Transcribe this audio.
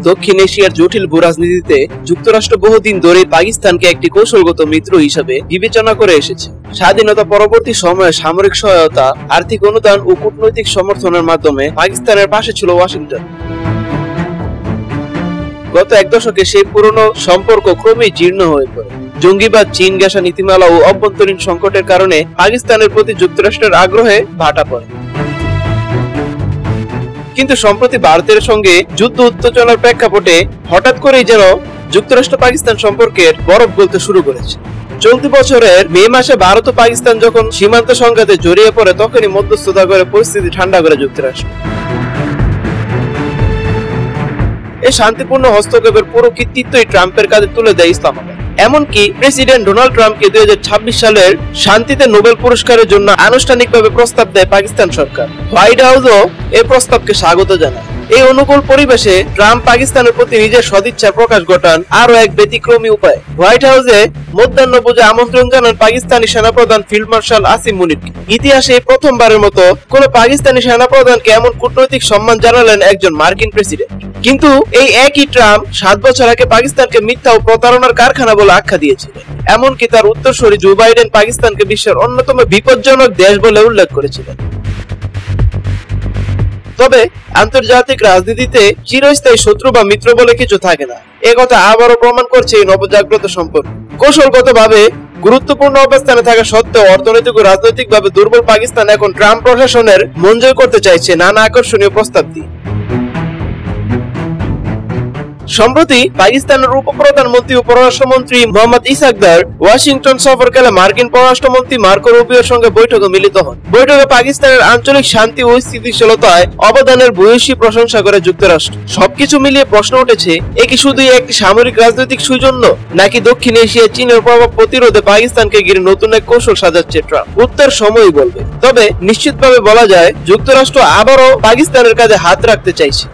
দক্ষিণ এশিয়ার জটিল ভূরাজনীতিতে যুক্তরাষ্ট্র বহুদিন ধরে পাকিস্তানকে একটি কৌশলগত মিত্র হিসেবে বিবেচনা করে এসেছে। স্বাধীনতা পরবর্তী সময়ে সামরিক সহায়তা, আর্থিক অনুদান ও কূটনৈতিক সমর্থনের মাধ্যমে পাকিস্তানের পাশে ছিল ওয়াশিংটন। গত এক দশকে সেই পুরনো সম্পর্ক ক্রমেই জীর্ণ হয়ে পড়ে। জঙ্গিবাদ, চীন গ্যাসা নীতিমালা ও অভ্যন্তরীণ সংকটের কারণে পাকিস্তানের প্রতি যুক্তরাষ্ট্রের আগ্রহে ভাটা পড়ে। কিন্তু সম্প্রতি ভারতের সঙ্গে যুদ্ধ উত্তেজনার প্রেক্ষাপটে হঠাৎ করেই যেন যুক্তরাষ্ট্র পাকিস্তান সম্পর্কের বরফ গলতে শুরু করেছে। চলতি বছরের মে মাসে ভারত ও পাকিস্তান যখন সীমান্ত সংঘাতে জড়িয়ে পড়ে, তখনই মধ্যস্থতা করে পরিস্থিতি ঠান্ডা করে যুক্তরাষ্ট্র। এই শান্তিপূর্ণ হস্তক্ষেপের পুরো কৃতিত্বই ট্রাম্পের কাঁধে তুলে দেয় ইসলামাবাদ। এমনকি প্রেসিডেন্ট ডোনাল্ড ট্রাম্পকে 2026 সালের শান্তিতে নোবেল পুরস্কারের জন্য আনুষ্ঠানিকভাবে প্রস্তাব দেয় পাকিস্তান সরকার। হোয়াইট হাউসও এই প্রস্তাবকে স্বাগত জানায়। এই অনুকূল পরিবেশে ট্রাম্প পাকিস্তানের প্রতি নিজের সদিচ্ছার প্রকাশ ঘটান আরো এক ব্যতিক্রমী উপায়। হোয়াইট হাউসে মধ্যাহ্নভোজে আমন্ত্রণ জানান পাকিস্তানি সেনাপ্রধান ফিল্ড মার্শাল আসিম মুনিরকে। ইতিহাসে প্রথমবারের মতো কোন পাকিস্তানি সেনাপ্রধানকে এমন কূটনৈতিক সম্মান জানালেন একজন মার্কিন প্রেসিডেন্ট। কিন্তু এই একই ট্রাম্প 7 বছর আগে পাকিস্তানকে মিথ্যা ও প্রতারণার কারখানা বলে আখ্যা দিয়েছিলেন। এমনকি তার উত্তরসূরি জো বাইডেন পাকিস্তানকে বিশ্বের অন্যতম বিপজ্জনক দেশ বলে উল্লেখ করেছিলেন। তবে আন্তর্জাতিক রাজনীতিতে চিরস্থায়ী শত্রু বা মিত্র বলে কিছু থাকে না। একথা আবারও প্রমাণ করছে এই নবজাগ্রত সম্পর্ক। কৌশলগতভাবে গুরুত্বপূর্ণ অবস্থানে থাকা সত্ত্বেও অর্থনৈতিক ও রাজনৈতিকভাবে দুর্বল পাকিস্তান এখন ট্রাম্প প্রশাসনের মন জয় করতে চাইছে নানা আকর্ষণীয় প্রস্তাব দিয়ে। সম্প্রতি পাকিস্তানের উপপ্রধানমন্ত্রী ও পররাষ্ট্রমন্ত্রী মোহাম্মদ ইসাকদার ওয়াশিংটন সফরকালে মার্কিন পররাষ্ট্রমন্ত্রী মার্কো রুবিওর সঙ্গে বৈঠকে মিলিত হন। বৈঠকে পাকিস্তানের আঞ্চলিক শান্তি ও স্থিতিশীলতায় অবদানের ভূয়সী প্রশংসা করে যুক্তরাষ্ট্র। সবকিছু মিলিয়ে প্রশ্ন উঠেছে, এ কি শুধুই একটি সামরিক রাজনৈতিক সৌজন্য, নাকি দক্ষিণ এশিয়ায় চীনের প্রভাব প্রতিরোধে পাকিস্তানকে ঘিরে নতুন এক কৌশল সাজাচ্ছে ট্রাম্প? উত্তর সময়ই বলবে। তবে নিশ্চিতভাবে বলা যায়, যুক্তরাষ্ট্র আবারও পাকিস্তানের কাঁধে হাত রাখতে চাইছে।